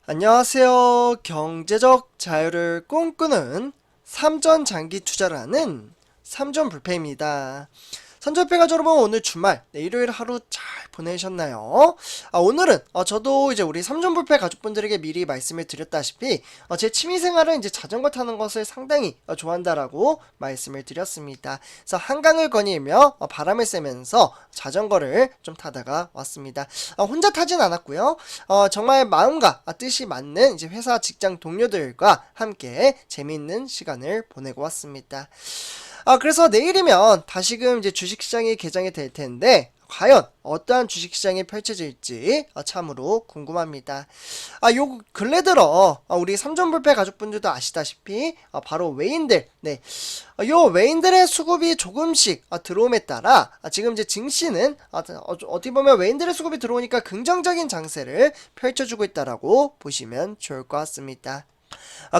안녕하세요. 경제적 자유를 꿈꾸는 삼전 장기 투자를 하는 삼전불패입니다. 삼전불패 가족 여러분, 오늘 주말, 일요일 하루 잘 보내셨나요? 오늘은 저도 이제 우리 삼전불패 가족분들에게 미리 말씀을 드렸다시피 제 취미생활은 이제 자전거 타는 것을 상당히 좋아한다라고 말씀을 드렸습니다. 그래서 한강을 거닐며 바람을 쐬면서 자전거를 좀 타다가 왔습니다. 혼자 타진 않았고요. 정말 마음과 뜻이 맞는 이제 회사 직장 동료들과 함께 재미있는 시간을 보내고 왔습니다. 그래서 내일이면 다시금 이제 주식시장이 개장이 될 텐데, 과연 어떠한 주식시장이 펼쳐질지 참으로 궁금합니다. 요 근래 들어 우리 삼전불패 가족분들도 아시다시피 바로 외인들, 요 외인들의 수급이 조금씩 들어옴에 따라 지금 이제 증시는 어떻게 보면 외인들의 수급이 들어오니까 긍정적인 장세를 펼쳐주고 있다라고 보시면 좋을 것 같습니다.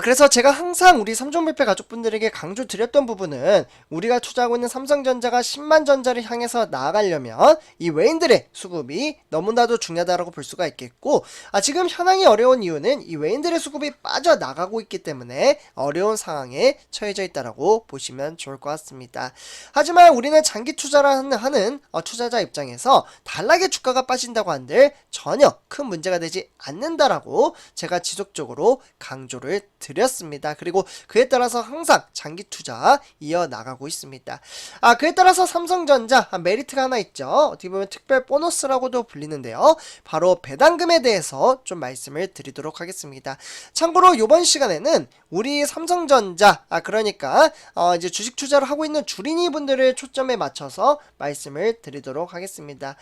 그래서 제가 항상 우리 삼전불패 가족분들에게 강조드렸던 부분은, 우리가 투자하고 있는 삼성전자가 10만 전자를 향해서 나아가려면 이 외인들의 수급이 너무나도 중요하다고 볼 수가 있겠고, 지금 현황이 어려운 이유는 이 외인들의 수급이 빠져나가고 있기 때문에 어려운 상황에 처해져 있다고 보시면 좋을 것 같습니다. 하지만 우리는 장기 투자를 하는 투자자 입장에서 단락에 주가가 빠진다고 한들 전혀 큰 문제가 되지 않는다라고 제가 지속적으로 강조를 드렸습니다. 그리고 그에 따라서 항상 장기 투자 이어나가고 있습니다. 그에 따라서 삼성전자 메리트가 하나 있죠. 어떻게 보면 특별 보너스라고도 불리는데요. 바로 배당금에 대해서 좀 말씀을 드리도록 하겠습니다. 참고로 이번 시간에는 우리 삼성전자, 그러니까 이제 주식 투자를 하고 있는 주린이 분들을 초점에 맞춰서 말씀을 드리도록 하겠습니다.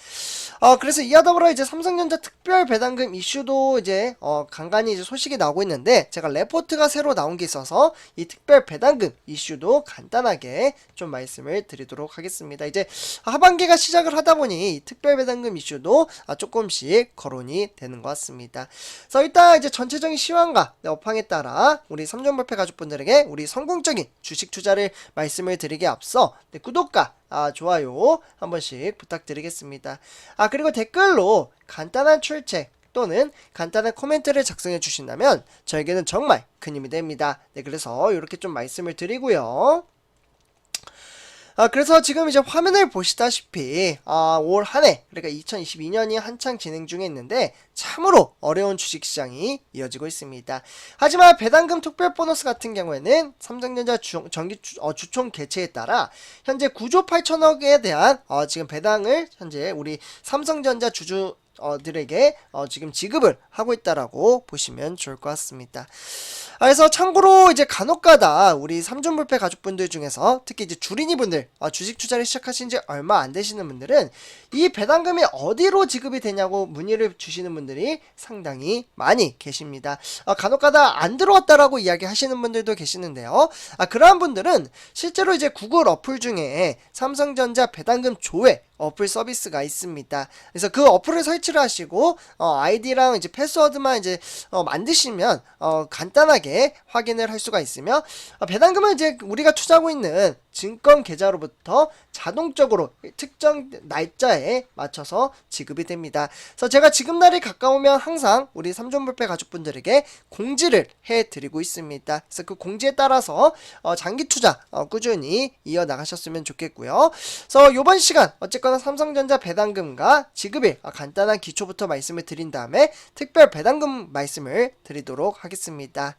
그래서 이와 더불어 이제 삼성전자 특별 배당금 이슈도 이제 간간히 이제 소식이 나오고 있는데, 제가 레포트가 새로 나온 게 있어서 이 특별 배당금 이슈도 간단하게 좀 말씀을 드리도록 하겠습니다. 이제 하반기가 시작을 하다 보니 이 특별 배당금 이슈도 조금씩 거론이 되는 것 같습니다. 그래서 일단 이제 전체적인 시황과 업황에 따라 우리 삼전불패 가족분들에게 우리 성공적인 주식 투자를 말씀을 드리기에 앞서 구독과 좋아요 한 번씩 부탁드리겠습니다. 그리고 댓글로 간단한 출첵 또는 간단한 코멘트를 작성해 주신다면 저에게는 정말 큰 힘이 됩니다. 그래서 이렇게 좀 말씀을 드리고요. 그래서 지금 이제 화면을 보시다시피 올 한해, 그러니까 2022년이 한창 진행 중에 있는데 참으로 어려운 주식시장이 이어지고 있습니다. 하지만 배당금 특별 보너스 같은 경우에는 삼성전자 정기 주총 개최에 따라 현재 9조 8천억에 대한 지금 배당을 현재 우리 삼성전자 들에게 지금 지급을 하고 있다라고 보시면 좋을 것 같습니다. 그래서 참고로 이제 간혹가다 우리 삼전불패 가족분들 중에서 특히 이제 주린이 분들, 주식 투자를 시작하신 지 얼마 안 되시는 분들은 이 배당금이 어디로 지급이 되냐고 문의를 주시는 분들이 상당히 많이 계십니다. 간혹가다 안 들어왔다라고 이야기 하시는 분들도 계시는데요. 그러한 분들은 실제로 이제 구글 어플 중에 삼성전자 배당금 조회 어플 서비스가 있습니다. 그래서 그 어플을 설치를 하시고 아이디랑 이제 패스워드만 이제 만드시면 간단하게 확인을 할 수가 있으며, 배당금은 이제 우리가 투자하고 있는 증권 계좌로부터 자동적으로 특정 날짜에 맞춰서 지급이 됩니다. 그래서 제가 지급날이 가까우면 항상 우리 삼전불패 가족분들에게 공지를 해드리고 있습니다. 그래서 그 공지에 따라서 장기 투자 꾸준히 이어나가셨으면 좋겠고요. 그래서 이번 시간 어쨌거나 삼성전자 배당금과 지급일 간단한 기초부터 말씀을 드린 다음에 특별 배당금 말씀을 드리도록 하겠습니다.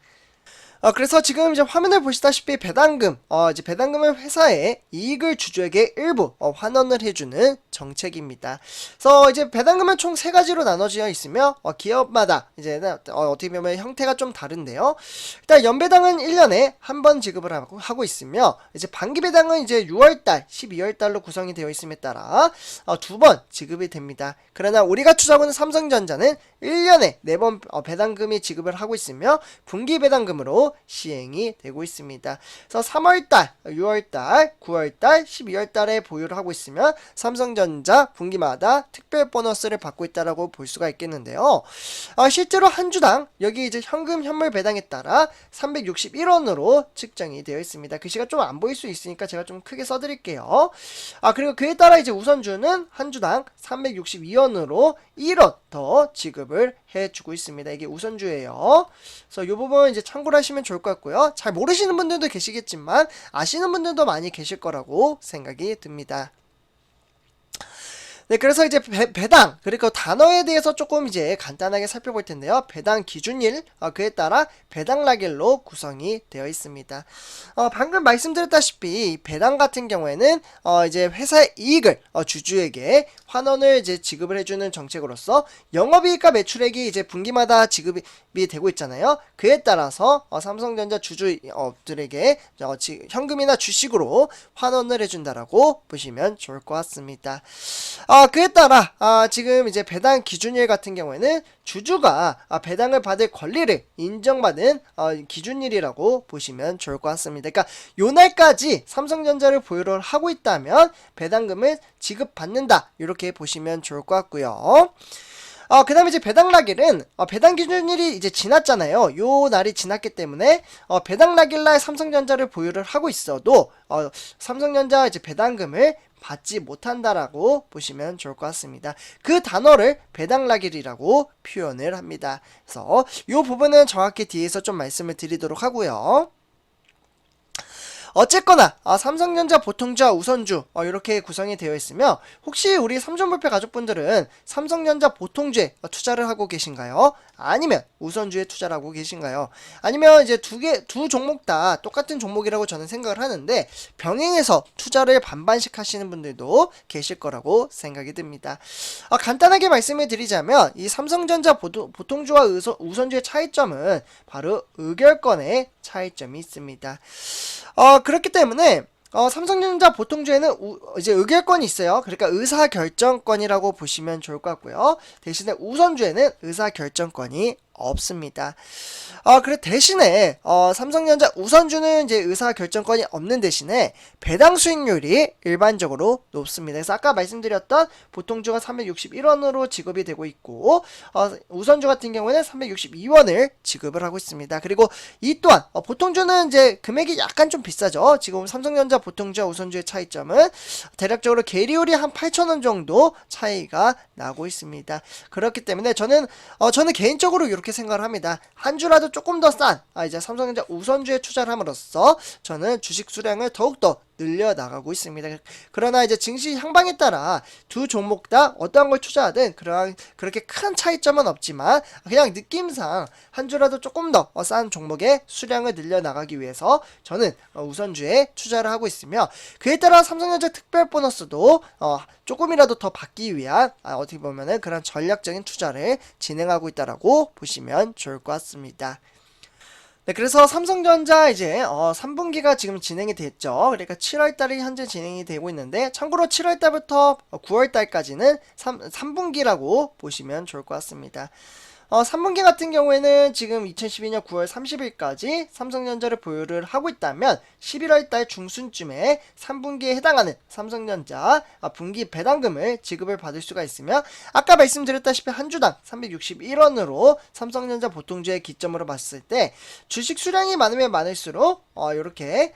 그래서 지금 이제 화면을 보시다시피 배당금, 이제 배당금은 회사의 이익을 주주에게 일부 환원을 해주는 정책입니다. 그래서 이제 배당금은 총 3가지로 나눠져 있으며 기업마다 이제 어떻게 보면 형태가 좀 다른데요. 일단 연배당은 1년에 한 번 지급을 하고 있으며, 이제 반기배당은 이제 6월달, 12월달로 구성이 되어 있음에 따라 2번 지급이 됩니다. 그러나 우리가 투자하고 있는 삼성전자는 1년에 4번 배당금이 지급을 하고 있으며 분기배당금으로 시행이 되고 있습니다. 그래서 3월달, 6월달, 9월달, 12월달에 보유를 하고 있으면 삼성전자 삼성전자 분기마다 특별 보너스를 받고 있다라고 볼 수가 있겠는데요. 실제로 한 주당 여기 이제 현금 현물 배당에 따라 361원으로 측정이 되어 있습니다. 글씨가 좀 안 보일 수 있으니까 제가 좀 크게 써드릴게요. 그리고 그에 따라 이제 우선주는 한 주당 362원으로 1원 더 지급을 해주고 있습니다. 이게 우선주예요. 그래서 이 부분 이제 참고를 하시면 좋을 것 같고요. 잘 모르시는 분들도 계시겠지만 아시는 분들도 많이 계실 거라고 생각이 듭니다. 네, 그래서 이제 배당, 그리고 단어에 대해서 조금 이제 간단하게 살펴볼 텐데요. 배당 기준일, 그에 따라 배당락일로 구성이 되어 있습니다. 방금 말씀드렸다시피 배당 같은 경우에는 이제 회사의 이익을 주주에게 환원을 이제 지급을 해주는 정책으로서 영업이익과 매출액이 이제 분기마다 지급이 되고 있잖아요. 그에 따라서 삼성전자 주주들에게 현금이나 주식으로 환원을 해준다라고 보시면 좋을 것 같습니다. 그에 따라 지금 이제 배당 기준일 같은 경우에는 주주가 배당을 받을 권리를 인정받은 기준일이라고 보시면 좋을 것 같습니다. 그러니까 요 날까지 삼성전자를 보유를 하고 있다면 배당금을 지급받는다, 이렇게 보시면 좋을 것 같고요. 그 다음에 이제 배당락일은 배당 기준일이 이제 지났잖아요. 요 날이 지났기 때문에 배당락일날 삼성전자를 보유를 하고 있어도 삼성전자 이제 배당금을 받지 못한다라고 보시면 좋을 것 같습니다. 그 단어를 배당락일이라고 표현을 합니다. 그래서 이 부분은 정확히 뒤에서 좀 말씀을 드리도록 하고요. 어쨌거나 삼성전자 보통주와 우선주 이렇게 구성이 되어 있으며, 혹시 우리 삼성물패 가족분들은 삼성전자 보통주에 투자를 하고 계신가요? 아니면 우선주에 투자를 하고 계신가요? 아니면 이제 두 종목 다 똑같은 종목이라고 저는 생각을 하는데 병행해서 투자를 반반씩 하시는 분들도 계실 거라고 생각이 듭니다. 간단하게 말씀을 드리자면 이 삼성전자 보통주와 우선주의 차이점은 바로 의결권의 차이점이 있습니다. 그렇기 때문에 삼성전자 보통주에는 이제 의결권이 있어요. 그러니까 의사결정권이라고 보시면 좋을 것 같고요. 대신에 우선주에는 의사결정권이 없습니다. 그래 대신에 삼성전자 우선주는 이제 의사결정권이 없는 대신에 배당 수익률이 일반적으로 높습니다. 그래서 아까 말씀드렸던 보통주가 361원으로 지급이 되고 있고 우선주 같은 경우는 362원을 지급을 하고 있습니다. 그리고 이 또한 보통주는 이제 금액이 약간 좀 비싸죠. 지금 삼성전자 보통주와 우선주의 차이점은 대략적으로 계리율이 한 8,000원 정도 차이가 나고 있습니다. 그렇기 때문에 저는 개인적으로 이렇게 생각을 합니다. 한 주라도 조금 더 싼 이제 삼성전자 우선주에 투자를 함으로써 저는 주식 수량을 더욱더 늘려나가고 있습니다. 그러나 이제 증시 향방에 따라 두 종목 다 어떠한 걸 투자하든 그렇게 큰 차이점은 없지만 그냥 느낌상 한 주라도 조금 더 싼 종목의 수량을 늘려나가기 위해서 저는 우선주에 투자를 하고 있으며, 그에 따라 삼성전자 특별 보너스도 조금이라도 더 받기 위한 어떻게 보면은 그런 전략적인 투자를 진행하고 있다라고 보시면 좋을 것 같습니다. 네, 그래서 삼성전자 이제 3분기가 지금 진행이 됐죠. 그러니까 7월달이 현재 진행이 되고 있는데, 참고로 7월달부터 9월달까지는 3분기라고 보시면 좋을 것 같습니다. 3분기 같은 경우에는 지금 2012년 9월 30일까지 삼성전자를 보유를 하고 있다면 11월달 중순쯤에 3분기에 해당하는 삼성전자 분기 배당금을 지급을 받을 수가 있으며, 아까 말씀드렸다시피 한 주당 361원으로 삼성전자 보통주의 기점으로 봤을 때 주식 수량이 많으면 많을수록 이렇게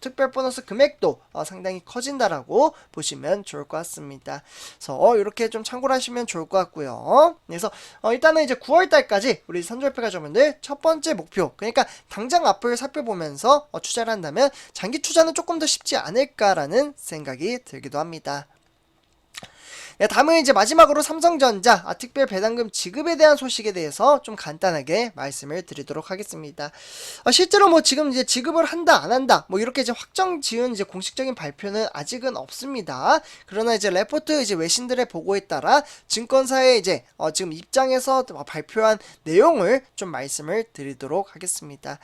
특별 보너스 금액도 상당히 커진다라고 보시면 좋을 것 같습니다. 그래서 이렇게 좀 참고를 하시면 좋을 것 같고요. 그래서 일단은 이제 9월달까지 우리 선조협회 가족분들 첫 번째 목표, 그러니까 당장 앞을 살펴보면서 투자를 한다면 장기 투자는 조금 더 쉽지 않을까라는 생각이 들기도 합니다. 네, 다음은 이제 마지막으로 삼성전자 특별 배당금 지급에 대한 소식에 대해서 좀 간단하게 말씀을 드리도록 하겠습니다. 실제로 뭐 지금 이제 지급을 한다 안 한다 뭐 이렇게 이제 확정 지은 이제 공식적인 발표는 아직은 없습니다. 그러나 이제 레포트 이제 외신들의 보고에 따라 증권사의 이제 지금 입장에서 발표한 내용을 좀 말씀을 드리도록 하겠습니다.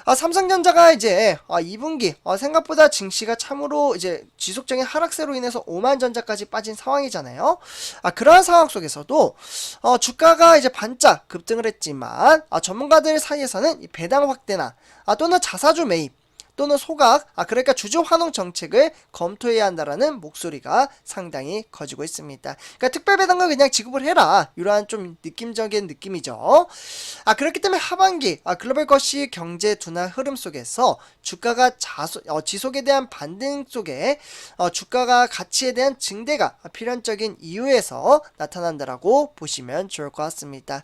삼성전자가 이제 2분기 생각보다 증시가 참으로 이제 지속적인 하락세로 인해서 5만 전자까지 빠진 상황이잖아요. 그러한 상황 속에서도 주가가 이제 반짝 급등을 했지만 전문가들 사이에서는 이 배당 확대나 또는 자사주 매입 또는 소각, 그러니까 주주 환원 정책을 검토해야 한다라는 목소리가 상당히 커지고 있습니다. 그러니까 특별 배당금 그냥 지급을 해라, 이러한 좀 느낌적인 느낌이죠. 그렇기 때문에 하반기 글로벌 거시 경제 둔화 흐름 속에서 주가가 지속에 대한 반등 속에 주가가 가치에 대한 증대가 필연적인 이유에서 나타난다라고 보시면 좋을 것 같습니다.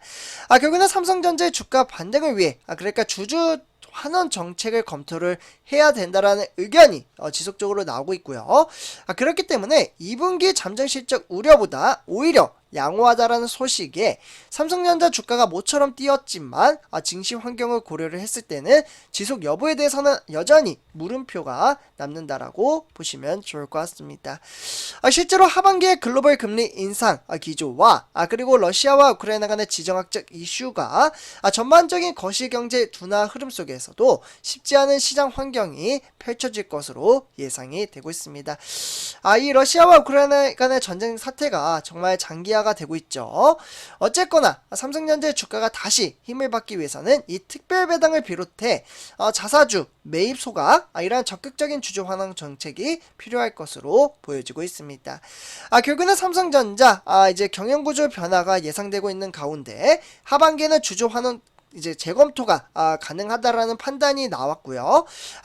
결국에는 삼성전자의 주가 반등을 위해 그러니까 주주 환원 정책을 검토를 해야 된다라는 의견이 지속적으로 나오고 있고요. 그렇기 때문에 2분기 잠정 실적 우려보다 오히려 양호하다라는 소식에 삼성전자 주가가 모처럼 뛰었지만 증시 환경을 고려를 했을 때는 지속 여부에 대해서는 여전히 물음표가 남는다라고 보시면 좋을 것 같습니다. 실제로 하반기의 글로벌 금리 인상 기조와 그리고 러시아와 우크라이나 간의 지정학적 이슈가 전반적인 거시경제 둔화 흐름 속에서도 쉽지 않은 시장 환경이 펼쳐질 것으로 예상이 되고 있습니다. 이 러시아와 우크라이나 간의 전쟁 사태가 정말 장기화가 되고 있죠. 어쨌거나 삼성전자의 주가가 다시 힘을 받기 위해서는 이 특별배당을 비롯해 자사주 매입 소각 이러한 적극적인 주주 환원 정책이 필요할 것으로 보여지고 있습니다. 결국에는 삼성전자 이제 경영구조 변화가 예상되고 있는 가운데 하반기에는 주주 환원 이제 재검토가 가능하다라는 판단이 나왔고요.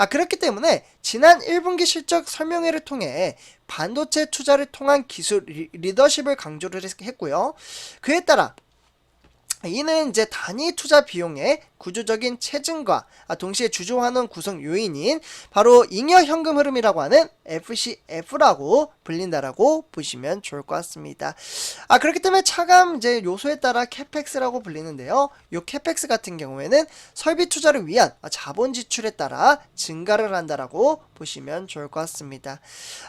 그렇기 때문에 지난 1분기 실적 설명회를 통해 반도체 투자를 통한 기술 리더십을 강조를 했고요. 그에 따라 이는 이제 단위 투자 비용의 구조적인 체증과 동시에 주주 환원 구성 요인인 바로 잉여 현금 흐름이라고 하는 FCF라고 불린다라고 보시면 좋을 것 같습니다. 그렇기 때문에 차감 이제 요소에 따라 캐펙스라고 불리는데요. 요 캐펙스 같은 경우에는 설비 투자를 위한 자본 지출에 따라 증가를 한다라고 보시면 좋을 것 같습니다.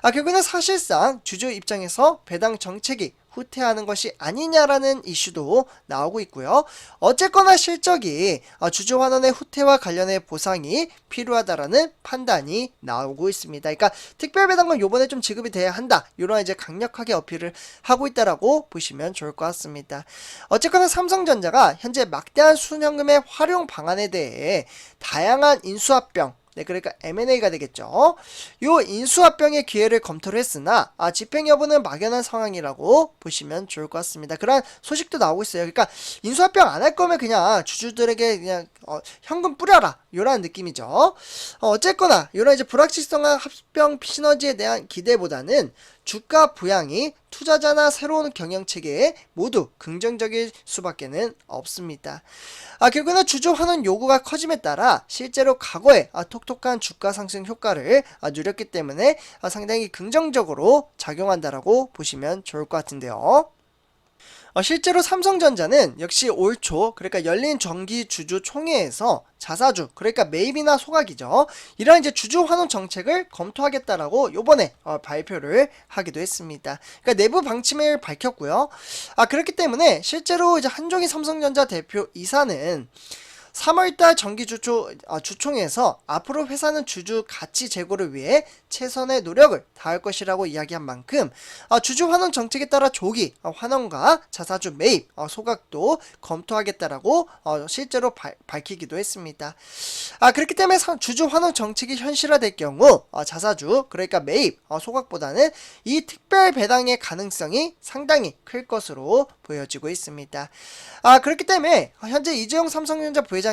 결국에는 사실상 주주 입장에서 배당 정책이 후퇴하는 것이 아니냐라는 이슈도 나오고 있고요. 어쨌거나 실적이 주주 환원의 후퇴와 관련해 보상이 필요하다라는 판단이 나오고 있습니다. 그러니까 특별배당금 요번에 좀 지급이 돼야 한다, 이런 이제 강력하게 어필을 하고 있다라고 보시면 좋을 것 같습니다. 어쨌거나 삼성전자가 현재 막대한 순현금의 활용 방안에 대해 다양한 인수합병, 그러니까 M&A가 되겠죠. 요 인수합병의 기회를 검토를 했으나 집행 여부는 막연한 상황이라고 보시면 좋을 것 같습니다. 그런 소식도 나오고 있어요. 그러니까 인수합병 안 할 거면 그냥 주주들에게 그냥 현금 뿌려라, 요런 느낌이죠. 어쨌거나 요런 이제 불확실성한 합병 시너지에 대한 기대보다는 주가 부양이 투자자나 새로운 경영체계에 모두 긍정적일 수밖에는 없습니다. 결국에는 주주 환원 요구가 커짐에 따라 실제로 과거에 톡톡한 주가 상승 효과를 누렸기 때문에 상당히 긍정적으로 작용한다라고 보시면 좋을 것 같은데요. 실제로 삼성전자는 역시 올 초 그러니까 열린 정기 주주 총회에서 자사주 그러니까 매입이나 소각이죠, 이런 이제 주주 환원 정책을 검토하겠다라고 요번에 발표를 하기도 했습니다. 그러니까 내부 방침을 밝혔고요. 그렇기 때문에 실제로 이제 한종희 삼성전자 대표 이사는 3월달 주총에서 앞으로 회사는 주주 가치 제고를 위해 최선의 노력을 다할 것이라고 이야기한 만큼 주주 환원 정책에 따라 조기 환원과 자사주 매입, 소각도 검토하겠다라고 실제로 밝히기도 했습니다. 그렇기 때문에 주주 환원 정책이 현실화될 경우 자사주 그러니까 매입, 소각보다는 이 특별 배당의 가능성이 상당히 클 것으로 보여지고 있습니다. 그렇기 때문에 현재 이재용 삼성전자 부회장이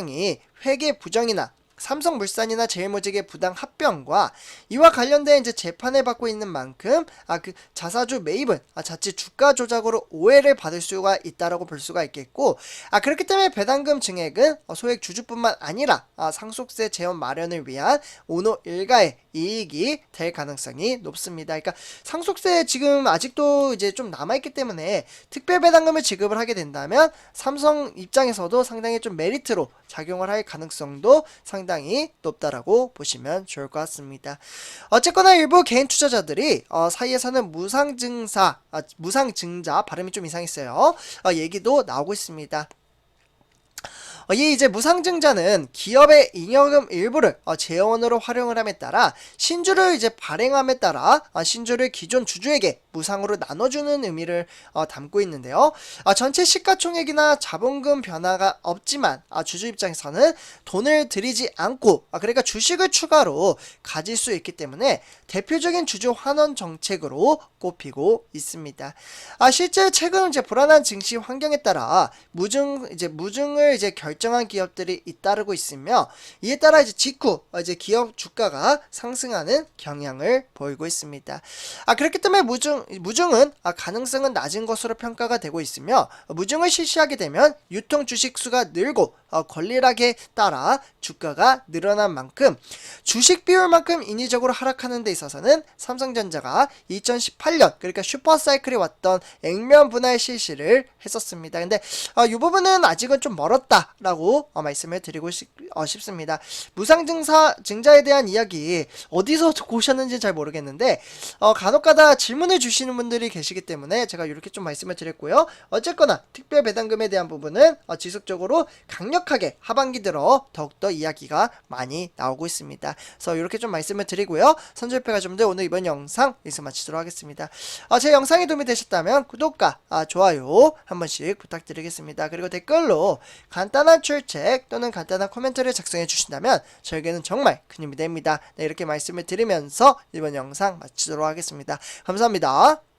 회계 부정이나 삼성물산이나 제일모직의 부당 합병과 이와 관련된 이제 재판을 받고 있는 만큼 그 자사주 매입은 자칫 주가 조작으로 오해를 받을 수가 있다라고 볼 수가 있겠고, 그렇기 때문에 배당금 증액은 소액 주주뿐만 아니라 상속세 재원 마련을 위한 오노 일가의 이익이 될 가능성이 높습니다. 그러니까 상속세 지금 아직도 이제 좀 남아있기 때문에 특별 배당금을 지급을 하게 된다면 삼성 입장에서도 상당히 좀 메리트로 작용을 할 가능성도 상당히 높다라고 보시면 좋을 것 같습니다. 어쨌거나 일부 개인 투자자들이 사이에서는 무상증자 발음이 좀 이상했어요. 얘기도 나오고 있습니다. 이 이제 무상증자는 기업의 잉여금 일부를 재원으로 활용을 함에 따라 신주를 이제 발행함에 따라 신주를 기존 주주에게 무상으로 나눠주는 의미를 담고 있는데요. 전체 시가총액이나 자본금 변화가 없지만 주주 입장에서는 돈을 들이지 않고 그러니까 주식을 추가로 가질 수 있기 때문에 대표적인 주주 환원 정책으로 꼽히고 있습니다. 실제 최근 이제 불안한 증시 환경에 따라 무증을 결정한 기업들이 잇따르고 있으며 이에 따라 직후 기업 주가가 상승하는 경향을 보이고 있습니다. 그렇기 때문에 무증은 가능성은 낮은 것으로 평가가 되고 있으며 무증을 실시하게 되면 유통 주식 수가 늘고 권리락에 따라 주가가 늘어난 만큼 주식 비율만큼 인위적으로 하락하는 데 있어서는 삼성전자가 2018년 그러니까 슈퍼사이클이 왔던 액면 분할 실시를 했었습니다. 근데 이 부분은 아직은 좀 멀었다라고 말씀을 드리고 싶습니다. 무상증자에 대한 이야기 어디서 듣고 오셨는지 잘 모르겠는데 간혹가다 질문을 주시는 분들이 계시기 때문에 제가 이렇게 좀 말씀을 드렸고요. 어쨌거나 특별 배당금에 대한 부분은 지속적으로 강력하게 하반기 들어 더욱더 이야기가 많이 나오고 있습니다. 그래서 이렇게 좀 말씀을 드리고요. 선조협회 가족분들 오늘 이번 영상 여기서 마치도록 하겠습니다. 제 영상이 도움이 되셨다면 구독과 좋아요 한 번씩 부탁드리겠습니다. 그리고 댓글로 간단한 출첵 또는 간단한 코멘트를 작성해 주신다면 저에게는 정말 큰 힘이 됩니다. 네, 이렇게 말씀을 드리면서 이번 영상 마치도록 하겠습니다. 감사합니다.